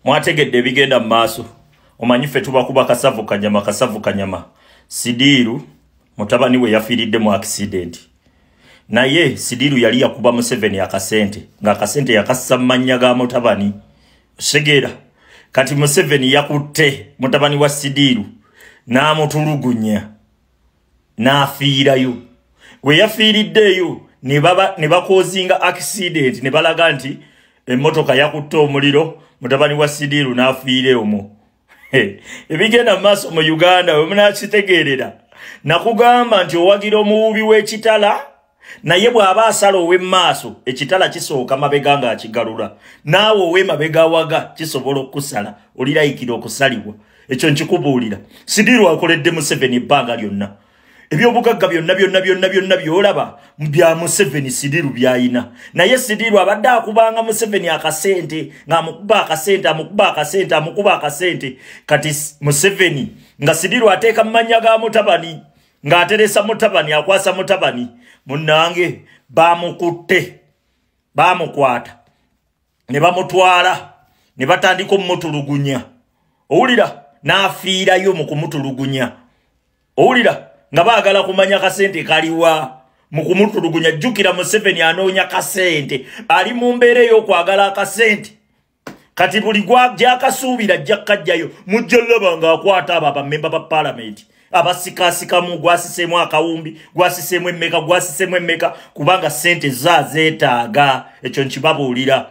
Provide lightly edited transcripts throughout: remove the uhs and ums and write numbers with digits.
Mwategedde bigenda maaso. Omanyi ffe tubakuba kasavu kanyama. Sidiru mutabani we yafiiridde mu accident. Naye Sidiru yali yakuba Museveni akasente nga akasente yakassa mannya ga mutabani. Segera kati Museveni yakutte mutabani wa Sidiru n'amutulugunya n'afiirayo. We yafiiriddeyo ne bakozinga accident ne balaga nti emmotoka yakutte omuliro mutabani wa Sidiru n'afiire omwo. Ebigenda maaso mu Uganda we munakitegeerera. Nakugamba nti owagira omuwubi w'ekitala naye bw'aba asala ow'emmaaso ekitala kisooka mabega nga akigalula. Naawe ow'emabega waga kisobola okusala olirayikira okusalibwa. Ekyo nkikubuulira. Sidiru akoledde Museveni ebbanga lyonna. Ebyobugagga byonna byolaba bya Museveni Sidiru byayina. Naye Sidiru abadde akubanga Museveni akasente ng'amukuba akasente. Kati Museveni nga Sidiru ateeka mu mannya ga mutabani ng'ateresa mutabani akwasa mutabani. Munnange bamukutte bamukwata ne bamutwala ne batandika omutulugunya. Owulira n'afiirayo mu kumutulugunya. Owulira nga baagala kumanya kasente kaliwa mu kumutulugunya. Jjukira Museveni anoonya kasente ali mu mbeera ey'okwagala akasente. Kati buli gy'akasuubira ajja kajjayo mujja laba ng'akwata abo abamemba ba paalamenti abasikasikamu gwasiseemu akawumbi gwasiseemu emmeka kubanga sente zeetaaga. Ekyo nkibabuulira.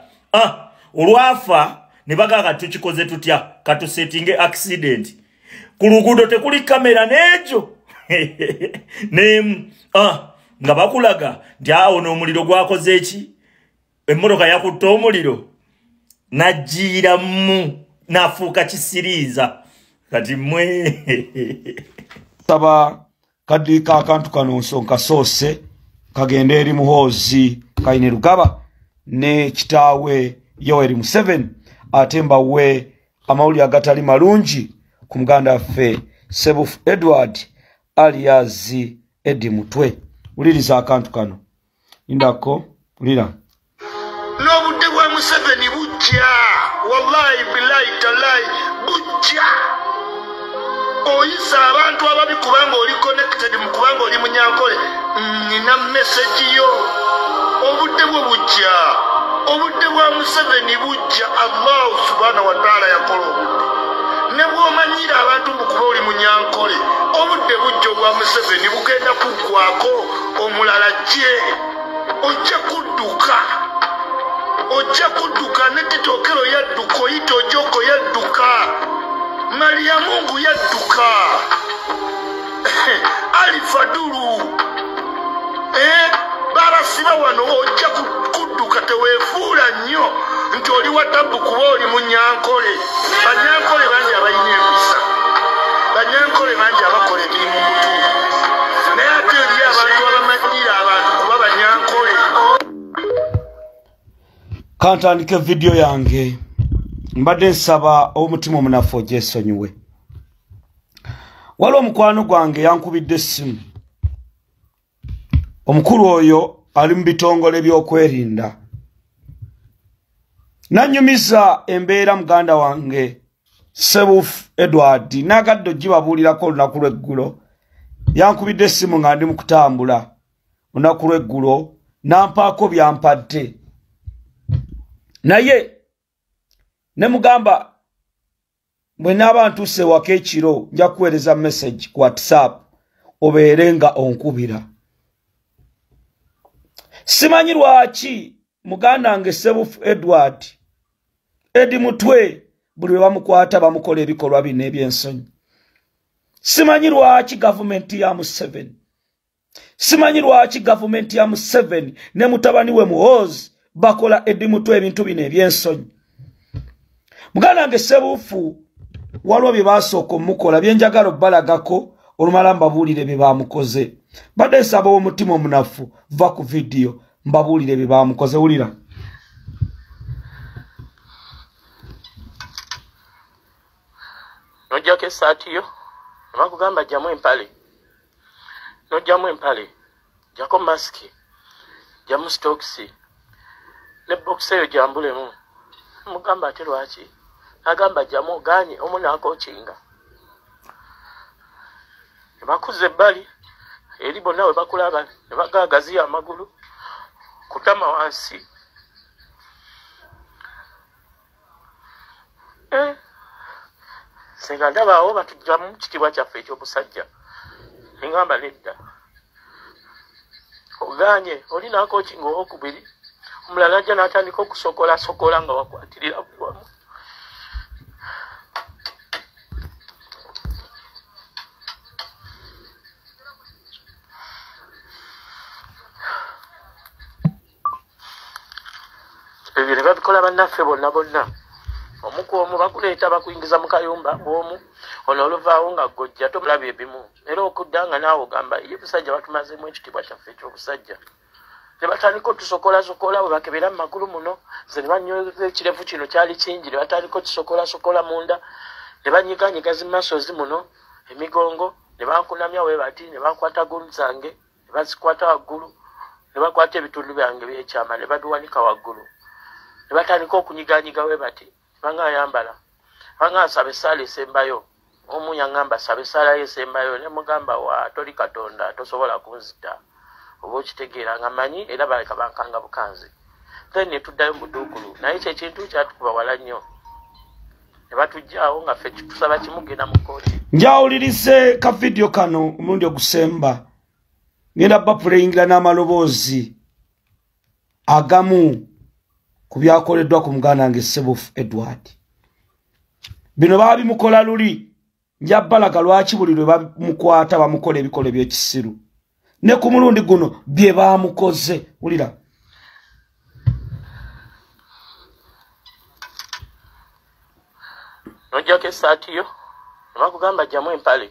Olwafa ne bagamba tukikoze tutya katusetinge accident. Ku luguudo tekuli kamera n'ekyo nga bakulaga nti awo n'omuliro gwakoze eki emmotoka yakutte omuliro najjiiramu n'afuuka kisiriiza. Kati mwe saba kaddi k'akantu kano nsonga soose kagenda eri Muhoozi Kainerugaba ne kitaawe Yoweri Museveni ate mbawe amawulire agatali malungi ku muganda waffe Ssebuufu Edward alias Eddie Mutwe. Wuliriza akantu kano. Indako wulira. N'obudde bwa Museveni bujja. Wallahi billahi talahi bujja. Oyisa abantu ababi kubanga oli connected mu kubanga oli munyankole. Nina message yo. Obudde bwo bujja. Obudde bwa Museveni bujja. Allah subhanahu wa ta'ala yakola obudde. Ne bw'omanyira abantu bukuba oli munyankole. Obudde bujja bwa Museveni bugenda kuggwako omulala gye. Ojja kudduka ne Titokero yadduka oyita Ojoko yadduka Maria Mungu yadduka Ali Fadulu barasiba wano ojja kudduka teweefuula nnyo nti oli waddabu kuba oli munyankole. Banyankole bangi abalina empisa, banyankole bangi abakola emirimu mutuufu, naye ate eri abantu abamanyira abantu kuba banyankole. Kantandike video yange mbadde nsaba omutima omunafu ogyesonyiwe. Waliwo omukwano gwange yankubidde essimu. Omukulu oyo ali mu bitongole by'okwerinda. Nanyumiza embeera muganda wange Ssebuufu Edward nagadde ogibabuulirako olunaku lw'eggulo. Yankubidde essimu nga ndi mu kutambula olunaku lw'eggulo nampaako byampadde. Naye ne mugamba bwe naaba ntuuse waka ekiro nja kuweereza message ku WhatsApp obeere nga onkubira. Simanyi lwaki muganda wange Ssebuufu Edward Eddie Mutwe buli lwe bamukwata bamukola ebikolwa bino eby'ensonyi. Simanyi lwaki gavumenti ya Museveni, simanyi lwaki gavumenti ya Museveni ne mutabani we Muhoozi bakola Eddie Mutwe ebintu bino eby'ensonyi. Muganda wange Ssebuufu waliwo bye basooka omukola bye njagala obbalagako olumala mbabuulire bye bamukoze. Badde nsaba omutima omunafu va ku video mbabuulire bye bamukoze. Wulira. Nojjako essaati yo bakugamba jjamu empale, nojjamu empale, jjako masiki, jjamu stokisi ne bokisi eyo gyambulemu. Mugamba ate lwaki agamba jamu ganye omuna akochinga bakuze bali eri bonna we bakulaba ne bagagaziya amagulu kutama wansi senga ndaba awo batujja mu kitibwa kyaffe eky'obusajja engamba nedda oganye olina akochinga owokubiri omulala ajja n'atandika okusokola nga wakwatirira buli wamu ebyo ne babikola bannaffe bonna omuku omu bakuleeta bakuyingiza mu kayumba omu ono oluvaawo nga gojja tomulabye ebimu era okudda nga naawe ogamba ye busajja batumazeemu ekitibwa kyaffe eky'obusajja ne batandika otusokola bwe bakebera mu magulu muno ze ne banyweza ekirevu kino kyali kingi ne batandika otusokola munda ne banyiganyigaza masozi muno emigongo ne bankunamya we bati ne bakwata gulu zange ne bazikwata waggulu ne bakwata ebitundu byange byekyama ne baduwanika waggulu ne batandika okunyiganyiga we bati banga ayambala banga asaba essaala esembayo omu yaŋŋamba saba essaala esembayo ne mugamba wa toli katonda tosobola kunzita oba okitegeera nga manyi era baleka bankanga bukanzi then ne tuddayo mu buduukulu naye ekyo ekintu kyatukuba wala nnyo ne batujjaawo nga ffe tusaba kimugenda mu kooti njawulirize ka vidiyo kano omulundi ogusemba ngenda bapuleyingira n'amaloboozi agamu ku byakoleddwa ku muganda wange Ssebuufu Edward. Bino baabimukola luli njabalaga lwaki buli lwe bamukwata bamukola ebikolo by'ekisiru ne ku mulundi guno bye baamukoze wulira nojjako essaati yo ne bakugamba jjamu empale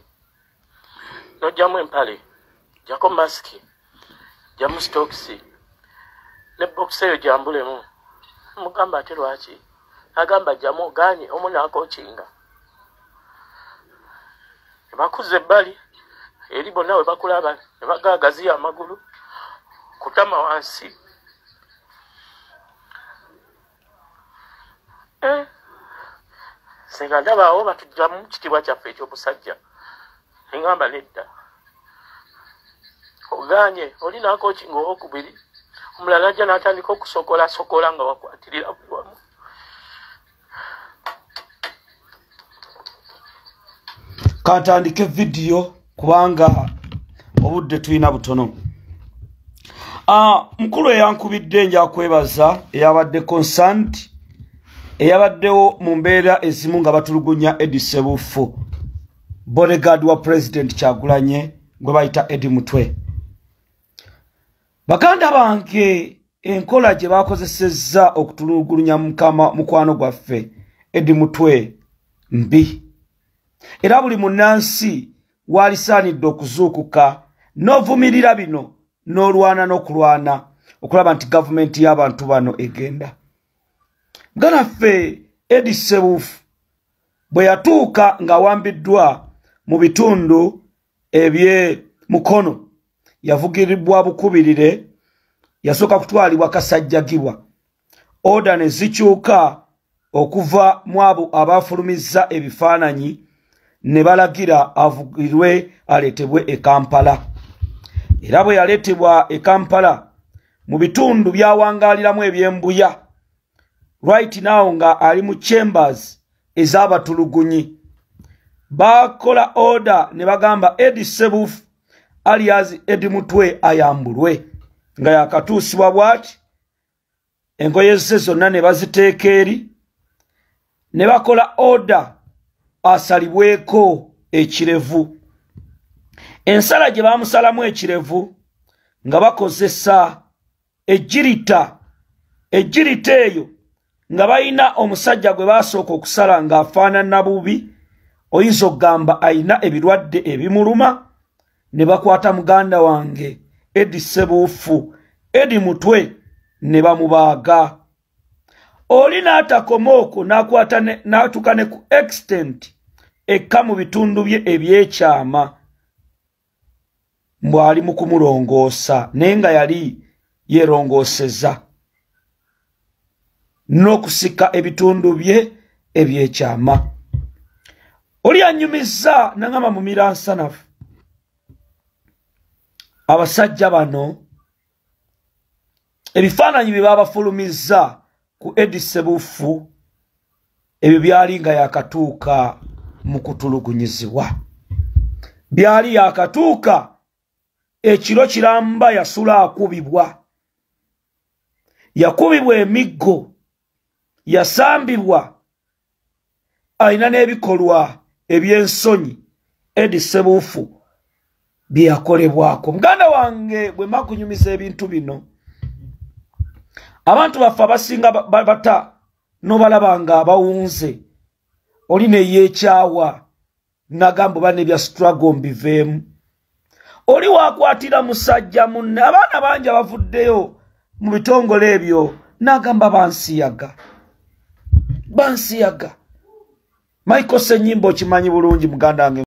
nojjamu empale jjako masiki jjamu sitokisi ne bokisi eyo jambulemu mugamba ate lwaki agamba jamu ganye omuna akochinga bakuze bali eri bonna we bakulaba ne bagagaziya amagulu kutama wansi senga ndaba awo batujja mu kitibwa kyaffe eky'obusajja engamba nedda oganye olina akochinga owokubiri omulala ajja n'atandika okusokola nga wakwatirira buli wamu kantandike vidiyo kubanga obudde tulina butono. Mukulu eyankubidde nja kwebaza eyabadde concerned eyabaddewo mu mbeera ezimu nga batulugunya Eddie Ssebuufu bodyguard wa President Kyagulanyi gwe bayita Eddie Mutwe. Baganda bange enkola gye bakozesezza okutulugunya mukwano gwaffe Eddie Mutwe mbi. Era buli munnansi walisaanidde okuzuukuka n'ovumirira bino n'olwana n'okulwana okulaba nti gavumenti y'abantu bano egenda. Ganaffe Eddie Ssebuufu bwe yatuuka ng'awambiddwa mu bitundu eby'e Mukono yavugiribwa bukubirire yasooka kutwalibwa kasajjagibwa oda ne zikyuka okuva mu abo abaafulumizza ebifaananyi ne balagira avugirwe aleetebwe e Kampala. Era bwe yaleetebwa e Kampala mu bitundu byawangaaliramu eby'embuya right now nga ali mu chambers ez'abatulugunyi bakola order ne bagamba Eddie Ssebuufu alias Eddie Mutwe ayambulwe nga yakatuusibwa bwati engoye ze zonna ne baziteeka eri ne bakola order asalibweko ekirevu. Ensala gye baamusalamu ekirevu nga bakozesa ejjirita eyo nga bayina omusajja gwe baasooka okusala ng'afaanana bubi oyinza okugamba ayina ebirwadde ebimuluma ne bakwata muganda wange Eddie Ssebuufu Eddie Mutwe ne bamubaaga. Oli n'atakoma okwo n'atuuka ne ku extent ekka mu bitundu bye ebyekyama mbw ali mu kumulongoosa naye nga yali yeerongooseza n'okusika ebitundu bye ebyekyama. Oli anyumiza nangama mu miransanafu. Abasajja bano ebifaananyi bye babafulumiza ku Eddie Ssebuufu ebyo byali nga yakatuuka mu kutulugunyizibwa. Byali yakatuuka ekiro kiramba yasula akubibwa. Yakubibwa emiggo, yasambibwa, alina n'ebikolwa ebyensonyi Eddie Ssebuufu bye yakolebwako. Muganda wange bwe makunyumiza ebintu bino, abantu baffe abasinga bata n'obalaba nga abawunze, oli ne yeekyawa nagamba bane bya struggle mbiveemu. Oli wakwatira musajja munne, abaana bangi abavuddeyo mu bitongole ebyo nagamba bansiyaga. Michael Ssenyimba okimanyi bulungi muganda wange.